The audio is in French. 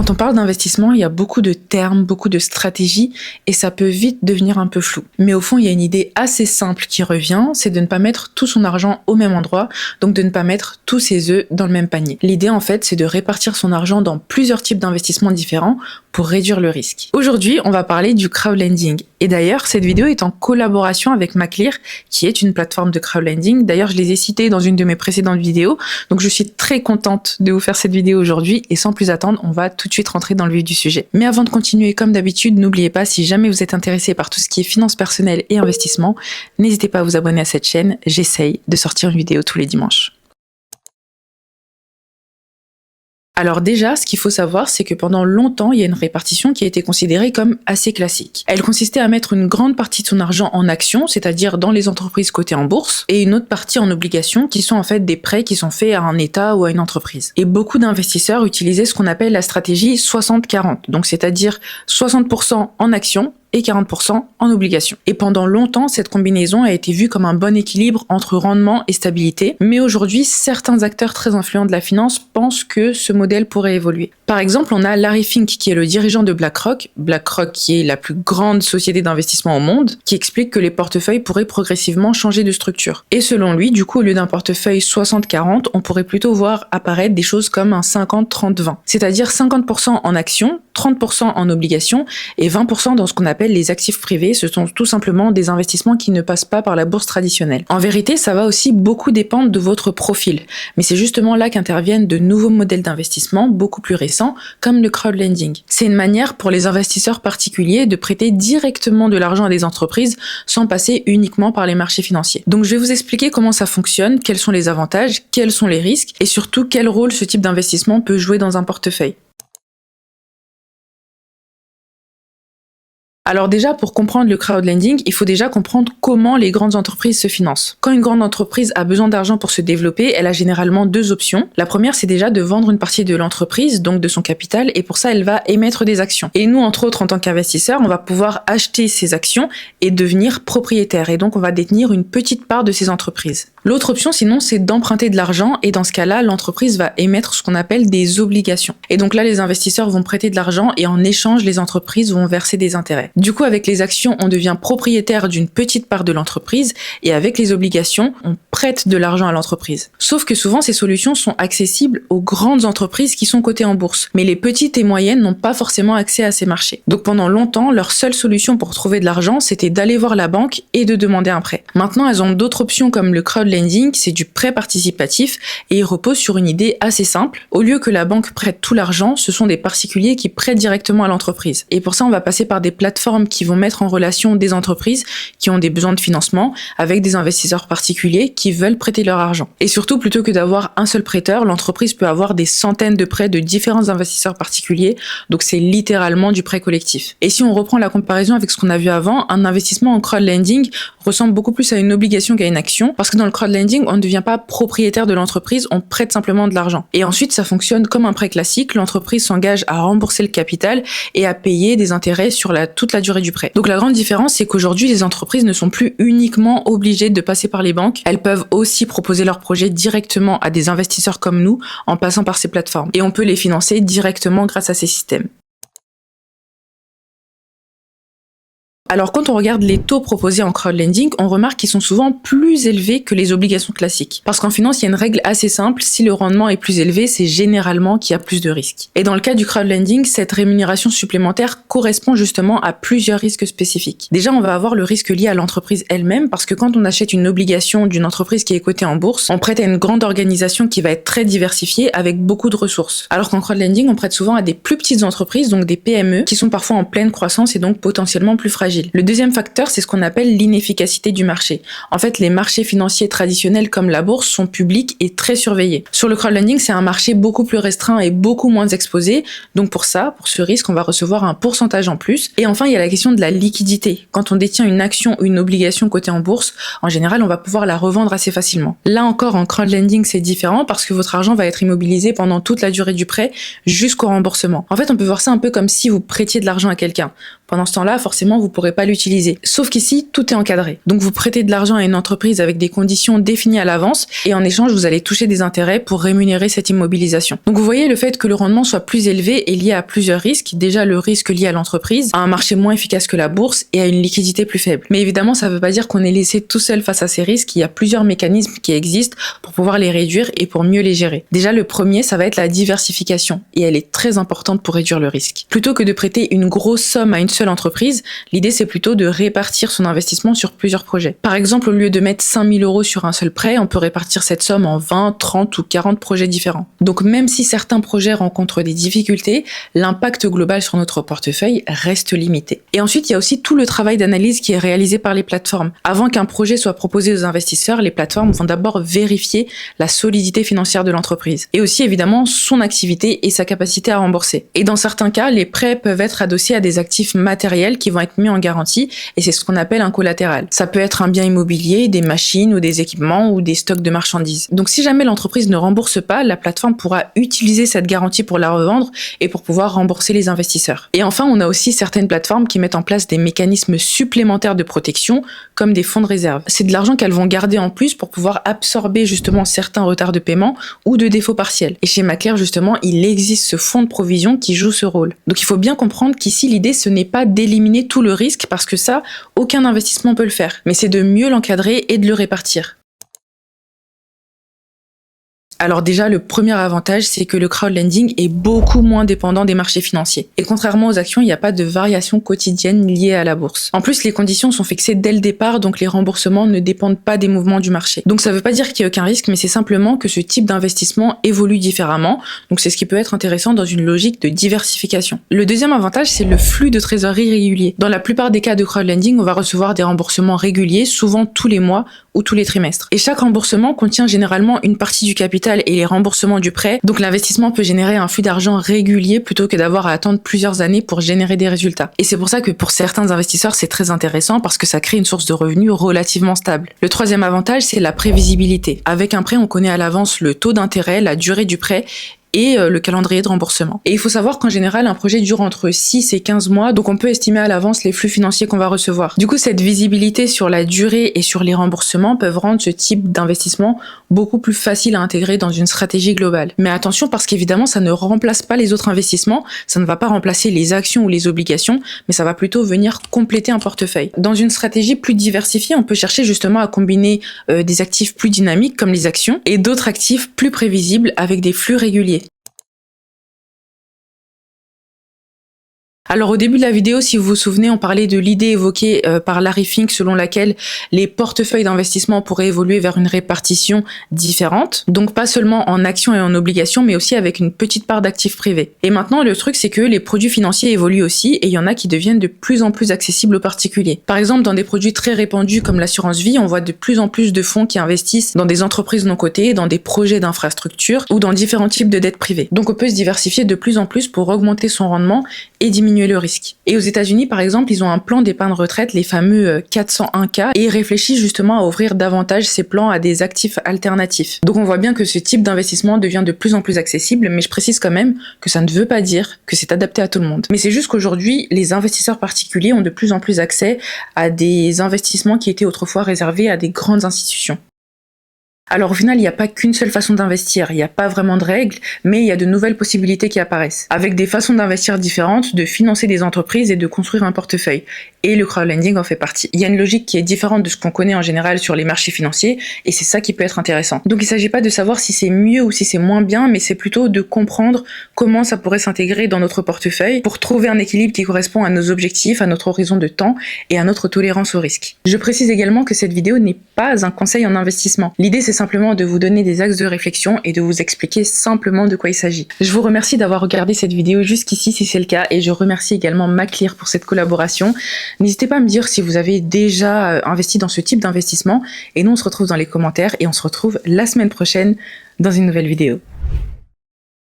Quand on parle d'investissement, il y a beaucoup de termes, beaucoup de stratégies et ça peut vite devenir un peu flou. Mais au fond, il y a une idée assez simple qui revient, c'est de ne pas mettre tout son argent au même endroit, donc de ne pas mettre tous ses œufs dans le même panier. L'idée en fait, c'est de répartir son argent dans plusieurs types d'investissements différents pour réduire le risque. Aujourd'hui, on va parler du crowdlending. Et d'ailleurs, cette vidéo est en collaboration avec Maclear, qui est une plateforme de crowdlending. D'ailleurs, je les ai cités dans une de mes précédentes vidéos, donc je suis très contente de vous faire cette vidéo aujourd'hui et sans plus attendre, on va tout de suite rentrer dans le vif du sujet. Mais avant de continuer, comme d'habitude, n'oubliez pas, si jamais vous êtes intéressé par tout ce qui est finances personnelles et investissement, n'hésitez pas à vous abonner à cette chaîne, j'essaye de sortir une vidéo tous les dimanches. Alors déjà, ce qu'il faut savoir, c'est que pendant longtemps, il y a une répartition qui a été considérée comme assez classique. Elle consistait à mettre une grande partie de son argent en actions, c'est-à-dire dans les entreprises cotées en bourse, et une autre partie en obligations, qui sont en fait des prêts qui sont faits à un État ou à une entreprise. Et beaucoup d'investisseurs utilisaient ce qu'on appelle la stratégie 60-40, donc c'est-à-dire 60% en actions, et 40% en obligations. Et pendant longtemps, cette combinaison a été vue comme un bon équilibre entre rendement et stabilité, mais aujourd'hui, certains acteurs très influents de la finance pensent que ce modèle pourrait évoluer. Par exemple, on a Larry Fink, qui est le dirigeant de BlackRock, BlackRock qui est la plus grande société d'investissement au monde, qui explique que les portefeuilles pourraient progressivement changer de structure. Et selon lui, du coup, au lieu d'un portefeuille 60-40, on pourrait plutôt voir apparaître des choses comme un 50-30-20, c'est-à-dire 50% en actions, 30% en obligations et 20% dans ce qu'on appelle les actifs privés. Ce sont tout simplement des investissements qui ne passent pas par la bourse traditionnelle. En vérité, ça va aussi beaucoup dépendre de votre profil, mais c'est justement là qu'interviennent de nouveaux modèles d'investissement beaucoup plus récents, comme le crowdlending. C'est une manière pour les investisseurs particuliers de prêter directement de l'argent à des entreprises sans passer uniquement par les marchés financiers. Donc je vais vous expliquer comment ça fonctionne, quels sont les avantages, quels sont les risques et surtout quel rôle ce type d'investissement peut jouer dans un portefeuille. Alors déjà, pour comprendre le crowdlending, il faut déjà comprendre comment les grandes entreprises se financent. Quand une grande entreprise a besoin d'argent pour se développer, elle a généralement deux options. La première, c'est déjà de vendre une partie de l'entreprise, donc de son capital, et pour ça, elle va émettre des actions. Et nous, entre autres, en tant qu'investisseurs, on va pouvoir acheter ces actions et devenir propriétaire. Et donc, on va détenir une petite part de ces entreprises. L'autre option, sinon, c'est d'emprunter de l'argent, et dans ce cas-là, l'entreprise va émettre ce qu'on appelle des obligations. Et donc là, les investisseurs vont prêter de l'argent, et en échange, les entreprises vont verser des intérêts. Du coup, avec les actions, on devient propriétaire d'une petite part de l'entreprise et avec les obligations, on prête de l'argent à l'entreprise. Sauf que souvent, ces solutions sont accessibles aux grandes entreprises qui sont cotées en bourse. Mais les petites et moyennes n'ont pas forcément accès à ces marchés. Donc pendant longtemps, leur seule solution pour trouver de l'argent, c'était d'aller voir la banque et de demander un prêt. Maintenant, elles ont d'autres options comme le crowdlending, c'est du prêt participatif et il repose sur une idée assez simple. Au lieu que la banque prête tout l'argent, ce sont des particuliers qui prêtent directement à l'entreprise. Et pour ça, on va passer par des plateformes qui vont mettre en relation des entreprises qui ont des besoins de financement avec des investisseurs particuliers qui veulent prêter leur argent. Et surtout, plutôt que d'avoir un seul prêteur, l'entreprise peut avoir des centaines de prêts de différents investisseurs particuliers, donc c'est littéralement du prêt collectif. Et si on reprend la comparaison avec ce qu'on a vu avant, un investissement en crowdlending ressemble beaucoup plus à une obligation qu'à une action, parce que dans le crowdlending, on ne devient pas propriétaire de l'entreprise, on prête simplement de l'argent. Et ensuite, ça fonctionne comme un prêt classique, l'entreprise s'engage à rembourser le capital et à payer des intérêts sur toute la durée du prêt. Donc la grande différence, c'est qu'aujourd'hui, les entreprises ne sont plus uniquement obligées de passer par les banques, elles peuvent aussi proposer leurs projets directement à des investisseurs comme nous en passant par ces plateformes. Et on peut les financer directement grâce à ces systèmes. Alors quand on regarde les taux proposés en crowdlending, on remarque qu'ils sont souvent plus élevés que les obligations classiques. Parce qu'en finance, il y a une règle assez simple, si le rendement est plus élevé, c'est généralement qu'il y a plus de risques. Et dans le cas du crowdlending, cette rémunération supplémentaire correspond justement à plusieurs risques spécifiques. Déjà, on va avoir le risque lié à l'entreprise elle-même, parce que quand on achète une obligation d'une entreprise qui est cotée en bourse, on prête à une grande organisation qui va être très diversifiée avec beaucoup de ressources. Alors qu'en crowdlending, on prête souvent à des plus petites entreprises, donc des PME, qui sont parfois en pleine croissance et donc potentiellement plus fragiles. Le deuxième facteur, c'est ce qu'on appelle l'inefficacité du marché. En fait, les marchés financiers traditionnels comme la bourse sont publics et très surveillés. Sur le crowdlending, c'est un marché beaucoup plus restreint et beaucoup moins exposé. Donc pour ce risque, on va recevoir un pourcentage en plus. Et enfin, il y a la question de la liquidité. Quand on détient une action ou une obligation cotée en bourse, en général, on va pouvoir la revendre assez facilement. Là encore, en crowdlending, c'est différent parce que votre argent va être immobilisé pendant toute la durée du prêt jusqu'au remboursement. En fait, on peut voir ça un peu comme si vous prêtiez de l'argent à quelqu'un. Pendant ce temps-là, forcément, vous pourrez pourrez pas l'utiliser. Sauf qu'ici, tout est encadré. Donc vous prêtez de l'argent à une entreprise avec des conditions définies à l'avance et en échange, vous allez toucher des intérêts pour rémunérer cette immobilisation. Donc vous voyez, le fait que le rendement soit plus élevé est lié à plusieurs risques. Déjà le risque lié à l'entreprise, à un marché moins efficace que la bourse et à une liquidité plus faible. Mais évidemment, ça ne veut pas dire qu'on est laissé tout seul face à ces risques. Il y a plusieurs mécanismes qui existent pour pouvoir les réduire et pour mieux les gérer. Déjà, le premier, ça va être la diversification et elle est très importante pour réduire le risque. Plutôt que de prêter une grosse somme à une seule entreprise, l'idée c'est plutôt de répartir son investissement sur plusieurs projets. Par exemple, au lieu de mettre 5 000 € sur un seul prêt, on peut répartir cette somme en 20, 30 ou 40 projets différents. Donc même si certains projets rencontrent des difficultés, l'impact global sur notre portefeuille reste limité. Et ensuite, il y a aussi tout le travail d'analyse qui est réalisé par les plateformes. Avant qu'un projet soit proposé aux investisseurs, les plateformes vont d'abord vérifier la solidité financière de l'entreprise et aussi évidemment son activité et sa capacité à rembourser. Et dans certains cas, les prêts peuvent être adossés à des actifs matériels qui vont être mis en garantie et c'est ce qu'on appelle un collatéral. Ça peut être un bien immobilier, des machines ou des équipements ou des stocks de marchandises. Donc si jamais l'entreprise ne rembourse pas, la plateforme pourra utiliser cette garantie pour la revendre et pour pouvoir rembourser les investisseurs. Et enfin, on a aussi certaines plateformes qui mettent en place des mécanismes supplémentaires de protection comme des fonds de réserve. C'est de l'argent qu'elles vont garder en plus pour pouvoir absorber justement certains retards de paiement ou de défauts partiels. Et chez Maclair justement, il existe ce fonds de provision qui joue ce rôle. Donc il faut bien comprendre qu'ici l'idée ce n'est pas d'éliminer tout le risque parce que ça, aucun investissement peut le faire, mais c'est de mieux l'encadrer et de le répartir. Alors déjà, le premier avantage, c'est que le crowdlending est beaucoup moins dépendant des marchés financiers. Et contrairement aux actions, il n'y a pas de variation quotidienne liée à la bourse. En plus, les conditions sont fixées dès le départ, donc les remboursements ne dépendent pas des mouvements du marché. Donc ça ne veut pas dire qu'il n'y a aucun risque, mais c'est simplement que ce type d'investissement évolue différemment. Donc c'est ce qui peut être intéressant dans une logique de diversification. Le deuxième avantage, c'est le flux de trésorerie régulier. Dans la plupart des cas de crowdlending, on va recevoir des remboursements réguliers, souvent tous les mois ou tous les trimestres. Et chaque remboursement contient généralement une partie du capital et les remboursements du prêt, donc l'investissement peut générer un flux d'argent régulier plutôt que d'avoir à attendre plusieurs années pour générer des résultats. Et c'est pour ça que pour certains investisseurs, c'est très intéressant parce que ça crée une source de revenus relativement stable. Le troisième avantage, c'est la prévisibilité. Avec un prêt, on connaît à l'avance le taux d'intérêt, la durée du prêt et le calendrier de remboursement. Et il faut savoir qu'en général, un projet dure entre 6 et 15 mois, donc on peut estimer à l'avance les flux financiers qu'on va recevoir. Du coup, cette visibilité sur la durée et sur les remboursements peuvent rendre ce type d'investissement beaucoup plus facile à intégrer dans une stratégie globale. Mais attention, parce qu'évidemment, ça ne remplace pas les autres investissements, ça ne va pas remplacer les actions ou les obligations, mais ça va plutôt venir compléter un portefeuille. Dans une stratégie plus diversifiée, on peut chercher justement à combiner des actifs plus dynamiques comme les actions et d'autres actifs plus prévisibles avec des flux réguliers. Alors au début de la vidéo, si vous vous souvenez, on parlait de l'idée évoquée par Larry Fink selon laquelle les portefeuilles d'investissement pourraient évoluer vers une répartition différente. Donc pas seulement en actions et en obligations, mais aussi avec une petite part d'actifs privés. Et maintenant, le truc, c'est que les produits financiers évoluent aussi et il y en a qui deviennent de plus en plus accessibles aux particuliers. Par exemple, dans des produits très répandus comme l'assurance vie, on voit de plus en plus de fonds qui investissent dans des entreprises non cotées, dans des projets d'infrastructures ou dans différents types de dettes privées. Donc on peut se diversifier de plus en plus pour augmenter son rendement et diminuer le risque. Et aux États-Unis, par exemple, ils ont un plan d'épargne retraite, les fameux 401K, et ils réfléchissent justement à ouvrir davantage ces plans à des actifs alternatifs. Donc on voit bien que ce type d'investissement devient de plus en plus accessible, mais je précise quand même que ça ne veut pas dire que c'est adapté à tout le monde. Mais c'est juste qu'aujourd'hui, les investisseurs particuliers ont de plus en plus accès à des investissements qui étaient autrefois réservés à des grandes institutions. Alors au final, il n'y a pas qu'une seule façon d'investir, il n'y a pas vraiment de règles, mais il y a de nouvelles possibilités qui apparaissent, avec des façons d'investir différentes, de financer des entreprises et de construire un portefeuille. Et le crowdlending en fait partie. Il y a une logique qui est différente de ce qu'on connaît en général sur les marchés financiers, et c'est ça qui peut être intéressant. Donc il ne s'agit pas de savoir si c'est mieux ou si c'est moins bien, mais c'est plutôt de comprendre comment ça pourrait s'intégrer dans notre portefeuille pour trouver un équilibre qui correspond à nos objectifs, à notre horizon de temps et à notre tolérance au risque. Je précise également que cette vidéo n'est pas un conseil en investissement. L'idée c'est simplement de vous donner des axes de réflexion et de vous expliquer simplement de quoi il s'agit. Je vous remercie d'avoir regardé cette vidéo jusqu'ici si c'est le cas, et je remercie également Maclear pour cette collaboration. N'hésitez pas à me dire si vous avez déjà investi dans ce type d'investissement, et nous on se retrouve dans les commentaires et on se retrouve la semaine prochaine dans une nouvelle vidéo.